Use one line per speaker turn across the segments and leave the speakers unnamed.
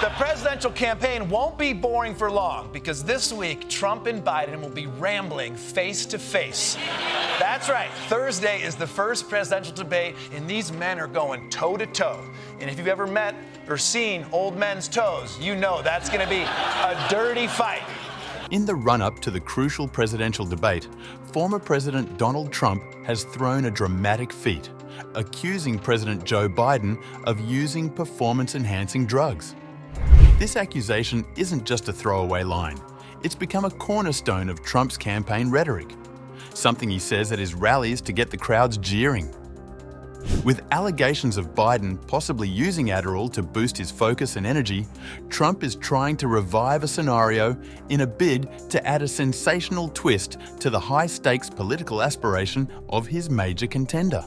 The presidential campaign won't be boring for long because this week, Trump and Biden will be rambling face to face. That's right. Thursday is the first presidential debate, and these men are going toe to toe. And if you've ever met or seen old men's toes, you know that's going to be a dirty fight.
In the run-up to the crucial presidential debate, former President Donald Trump has thrown a dramatic feat, accusing President Joe Biden of using performance-enhancing drugs. This accusation isn't just a throwaway line. It's become a cornerstone of Trump's campaign rhetoric, something he says at his rallies to get the crowds jeering. With allegations of Biden possibly using Adderall to boost his focus and energy, Trump is trying to revive a scenario in a bid to add a sensational twist to the high-stakes political aspiration of his major contender.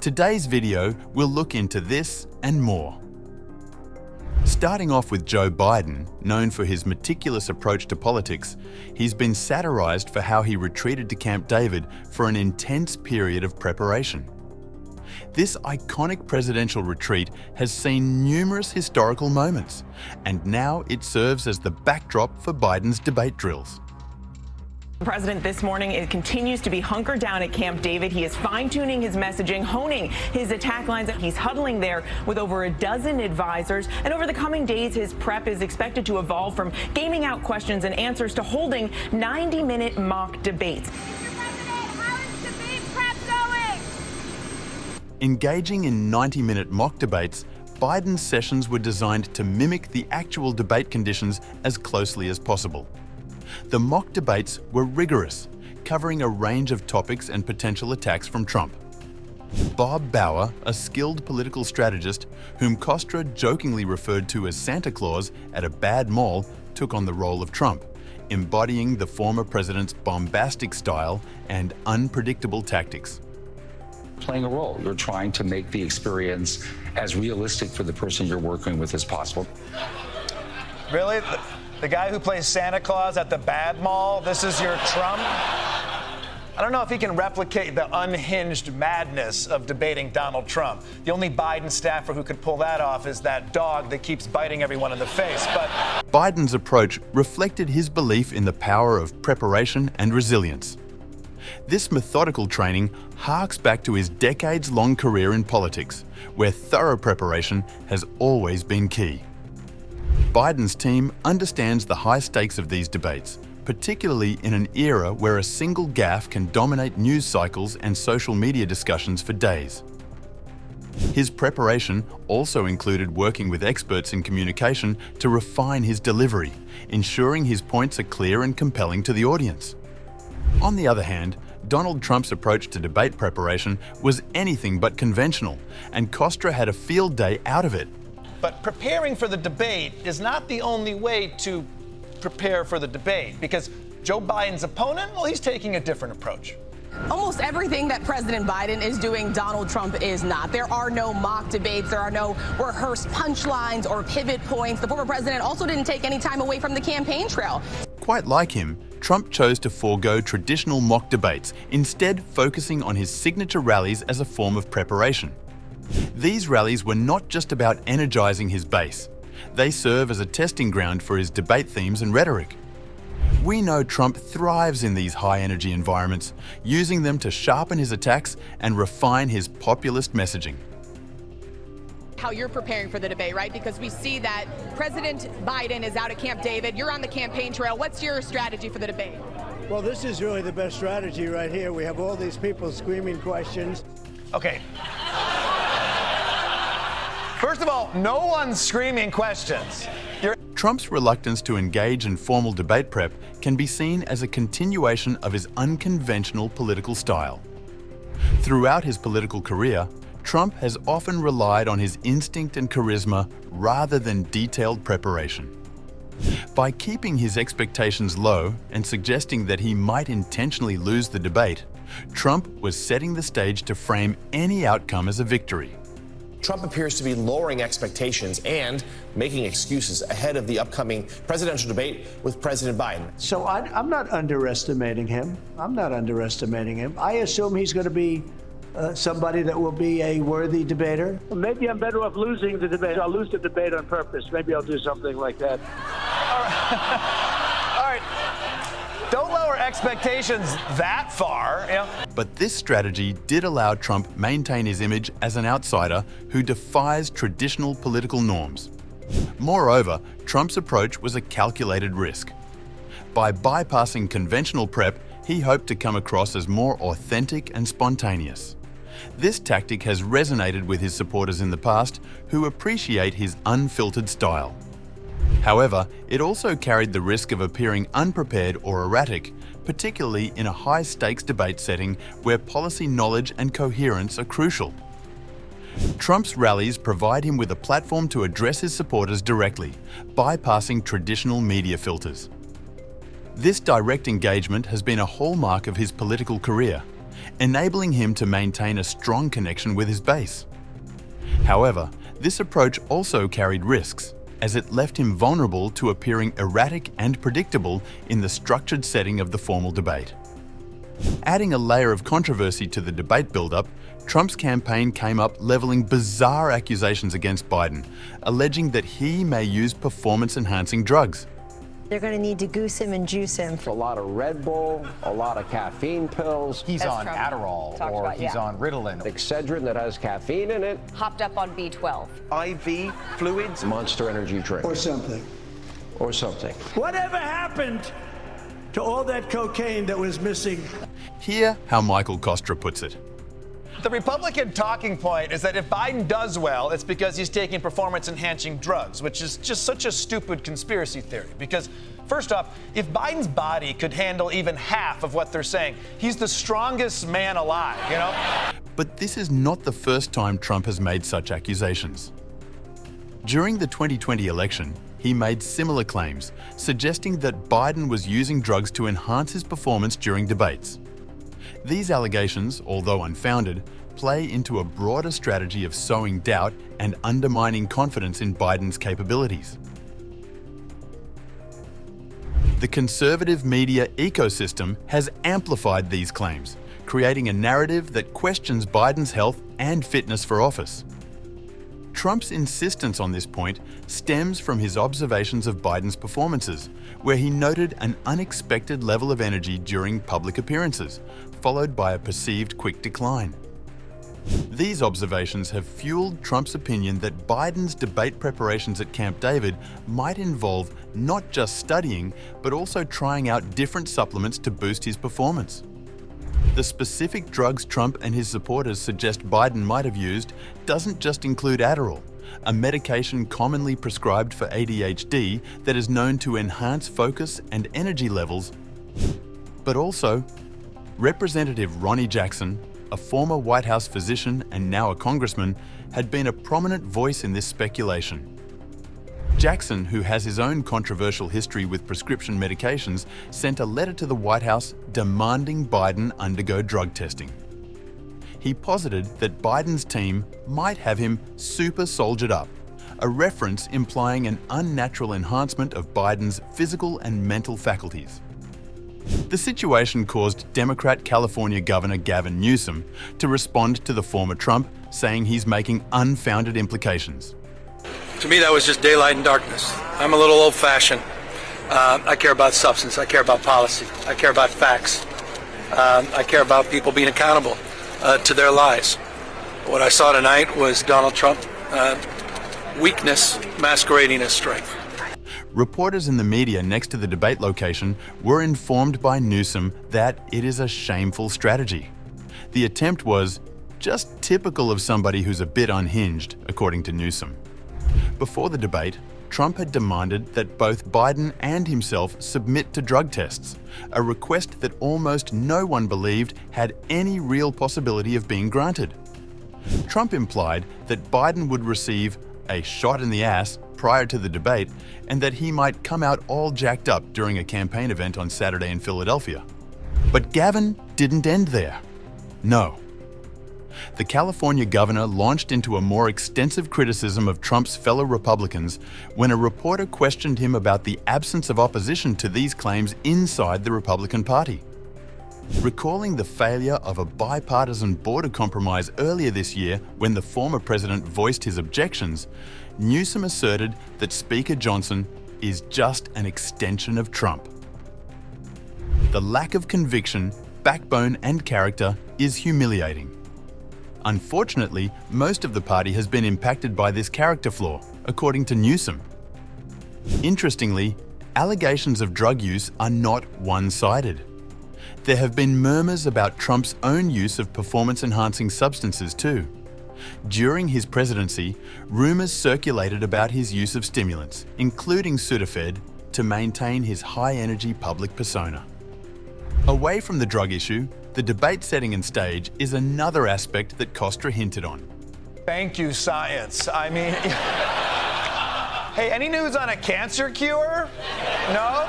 Today's video will look into this and more. Starting off with Joe Biden, known for his meticulous approach to politics, he's been satirized for how he retreated to Camp David for an intense period of preparation. This iconic presidential retreat has seen numerous historical moments, and now it serves as the backdrop for Biden's debate drills.
The president this morning continues to be hunkered down at Camp David. He is fine-tuning his messaging, honing his attack lines. He's huddling there with over a dozen advisors. And over the coming days, his prep is expected to evolve from gaming out questions and answers to holding 90-minute mock debates.
Mr. President, how is debate prep going?
Engaging in 90-minute mock debates, Biden's sessions were designed to mimic the actual debate conditions as closely as possible. The mock debates were rigorous, covering a range of topics and potential attacks from Trump. Bob Bauer, a skilled political strategist whom Kostra jokingly referred to as Santa Claus at a bad mall, took on the role of Trump, embodying the former president's bombastic style and unpredictable tactics.
Playing a role. You're trying to make the experience as realistic for the person you're working with as possible.
Really? The guy who plays Santa Claus at the bad mall, this is your Trump? I don't know if he can replicate the unhinged madness of debating Donald Trump. The only Biden staffer who could pull that off is that dog that keeps biting everyone in the face. But
Biden's approach reflected his belief in the power of preparation and resilience. This methodical training harks back to his decades-long career in politics, where thorough preparation has always been key. Biden's team understands the high stakes of these debates, particularly in an era where a single gaffe can dominate news cycles and social media discussions for days. His preparation also included working with experts in communication to refine his delivery, ensuring his points are clear and compelling to the audience. On the other hand, Donald Trump's approach to debate preparation was anything but conventional, and Kostra had a field day out of it.
But preparing for the debate is not the only way to prepare for the debate, because Joe Biden's opponent, well, he's taking a different approach.
Almost everything that President Biden is doing, Donald Trump is not. There are no mock debates. There are no rehearsed punchlines or pivot points. The former president also didn't take any time away from the campaign trail.
Quite like him, Trump chose to forego traditional mock debates, instead focusing on his signature rallies as a form of preparation. These rallies were not just about energizing his base. They serve as a testing ground for his debate themes and rhetoric. We know Trump thrives in these high-energy environments, using them to sharpen his attacks and refine his populist messaging.
How you're preparing for the debate, right? Because we see that President Biden is out at Camp David. You're on the campaign trail. What's your strategy for the debate?
Well, this is really the best strategy right here. We have all these people screaming questions.
Okay. First of all, no one's screaming questions.
Trump's reluctance to engage in formal debate prep can be seen as a continuation of his unconventional political style. Throughout his political career, Trump has often relied on his instinct and charisma rather than detailed preparation. By keeping his expectations low and suggesting that he might intentionally lose the debate, Trump was setting the stage to frame any outcome as a victory.
Trump appears to be lowering expectations and making excuses ahead of the upcoming presidential debate with President Biden.
So I'm not underestimating him. I assume he's going to be somebody that will be a worthy debater?
Well, maybe I'm better off losing the debate. I'll lose the debate on purpose. Maybe I'll do something like that.
All right. Don't lower expectations that far. You know?
But this strategy did allow Trump maintain his image as an outsider who defies traditional political norms. Moreover, Trump's approach was a calculated risk. By bypassing conventional prep, he hoped to come across as more authentic and spontaneous. This tactic has resonated with his supporters in the past, who appreciate his unfiltered style. However, it also carried the risk of appearing unprepared or erratic, particularly in a high-stakes debate setting where policy knowledge and coherence are crucial. Trump's rallies provide him with a platform to address his supporters directly, bypassing traditional media filters. This direct engagement has been a hallmark of his political career, enabling him to maintain a strong connection with his base. However, this approach also carried risks, as it left him vulnerable to appearing erratic and predictable in the structured setting of the formal debate. Adding a layer of controversy to the debate build-up, Trump's campaign came up leveling bizarre accusations against Biden, alleging that he may use performance-enhancing drugs.
They're going to need to goose him and juice him.
A lot of Red Bull, a lot of caffeine pills.
He's on Adderall or he's on Ritalin.
Excedrin that has caffeine in it.
Hopped up on B12.
IV fluids.
Monster energy drink.
Or something.
Or something.
Whatever happened to all that cocaine that was missing?
Hear how Michael Kostra puts it.
The Republican talking point is that if Biden does well, it's because he's taking performance-enhancing drugs, which is just such a stupid conspiracy theory. Because, first off, if Biden's body could handle even half of what they're saying, he's the strongest man alive, you know?
But this is not the first time Trump has made such accusations. During the 2020 election, he made similar claims, suggesting that Biden was using drugs to enhance his performance during debates. These allegations, although unfounded, play into a broader strategy of sowing doubt and undermining confidence in Biden's capabilities. The conservative media ecosystem has amplified these claims, creating a narrative that questions Biden's health and fitness for office. Trump's insistence on this point stems from his observations of Biden's performances, where he noted an unexpected level of energy during public appearances, followed by a perceived quick decline. These observations have fueled Trump's opinion that Biden's debate preparations at Camp David might involve not just studying, but also trying out different supplements to boost his performance. The specific drugs Trump and his supporters suggest Biden might have used doesn't just include Adderall, a medication commonly prescribed for ADHD that is known to enhance focus and energy levels, but also Representative Ronnie Jackson, a former White House physician and now a congressman, had been a prominent voice in this speculation. Jackson, who has his own controversial history with prescription medications, sent a letter to the White House demanding Biden undergo drug testing. He posited that Biden's team might have him super soldiered up, a reference implying an unnatural enhancement of Biden's physical and mental faculties. The situation caused Democrat California Governor Gavin Newsom to respond to the former Trump, saying he's making unfounded implications.
To me, that was just daylight and darkness. I'm a little old-fashioned. I care about substance. I care about policy. I care about facts. I care about people being accountable to their lies. What I saw tonight was Donald Trump, weakness masquerading as strength.
Reporters in the media next to the debate location were informed by Newsom that it is a shameful strategy. The attempt was just typical of somebody who's a bit unhinged, according to Newsom. Before the debate, Trump had demanded that both Biden and himself submit to drug tests, a request that almost no one believed had any real possibility of being granted. Trump implied that Biden would receive a shot in the ass prior to the debate and that he might come out all jacked up during a campaign event on Saturday in Philadelphia. But Gavin didn't end there. No. The California governor launched into a more extensive criticism of Trump's fellow Republicans when a reporter questioned him about the absence of opposition to these claims inside the Republican Party. Recalling the failure of a bipartisan border compromise earlier this year when the former president voiced his objections, Newsom asserted that Speaker Johnson is just an extension of Trump. The lack of conviction, backbone and character is humiliating. Unfortunately, most of the party has been impacted by this character flaw, according to Newsom. Interestingly, allegations of drug use are not one-sided. There have been murmurs about Trump's own use of performance-enhancing substances too. During his presidency, rumors circulated about his use of stimulants, including Sudafed, to maintain his high-energy public persona. Away from the drug issue, the debate setting and stage is another aspect that Kostra hinted on.
Thank you, science. I mean, hey, any news on a cancer cure? No?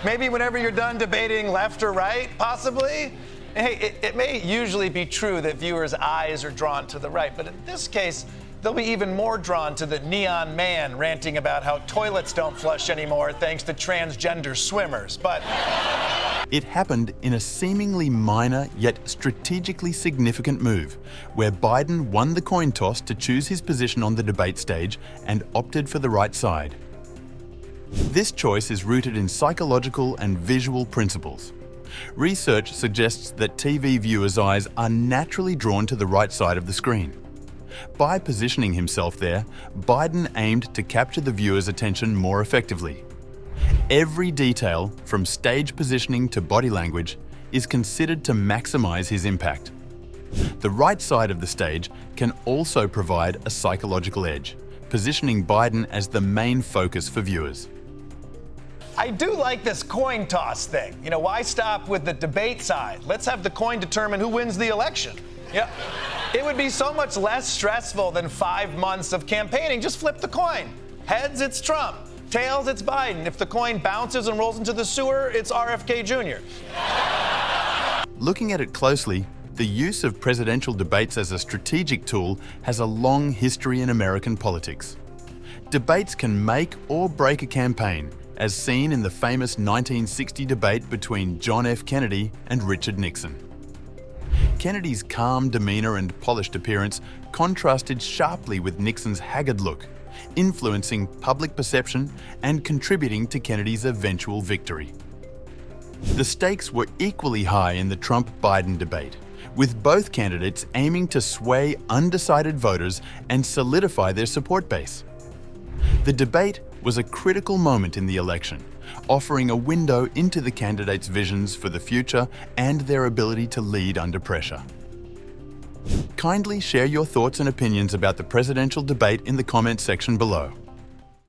Maybe whenever you're done debating left or right, possibly? Hey, it may usually be true that viewers' eyes are drawn to the right, but in this case, they'll be even more drawn to the neon man ranting about how toilets don't flush anymore thanks to transgender swimmers. But
it happened in a seemingly minor yet strategically significant move, where Biden won the coin toss to choose his position on the debate stage and opted for the right side. This choice is rooted in psychological and visual principles. Research suggests that TV viewers' eyes are naturally drawn to the right side of the screen. By positioning himself there, Biden aimed to capture the viewer's attention more effectively. Every detail, from stage positioning to body language, is considered to maximize his impact. The right side of the stage can also provide a psychological edge, positioning Biden as the main focus for viewers.
I do like this coin toss thing. You know, why stop with the debate side? Let's have the coin determine who wins the election. Yeah. It would be so much less stressful than 5 months of campaigning. Just flip the coin. Heads, it's Trump. Tails, it's Biden. If the coin bounces and rolls into the sewer, it's RFK Jr.
Looking at it closely, the use of presidential debates as a strategic tool has a long history in American politics. Debates can make or break a campaign, as seen in the famous 1960 debate between John F. Kennedy and Richard Nixon. Kennedy's calm demeanor and polished appearance contrasted sharply with Nixon's haggard look, influencing public perception and contributing to Kennedy's eventual victory. The stakes were equally high in the Trump-Biden debate, with both candidates aiming to sway undecided voters and solidify their support base. The debate was a critical moment in the election, offering a window into the candidates' visions for the future and their ability to lead under pressure. Kindly share your thoughts and opinions about the presidential debate in the comments section below.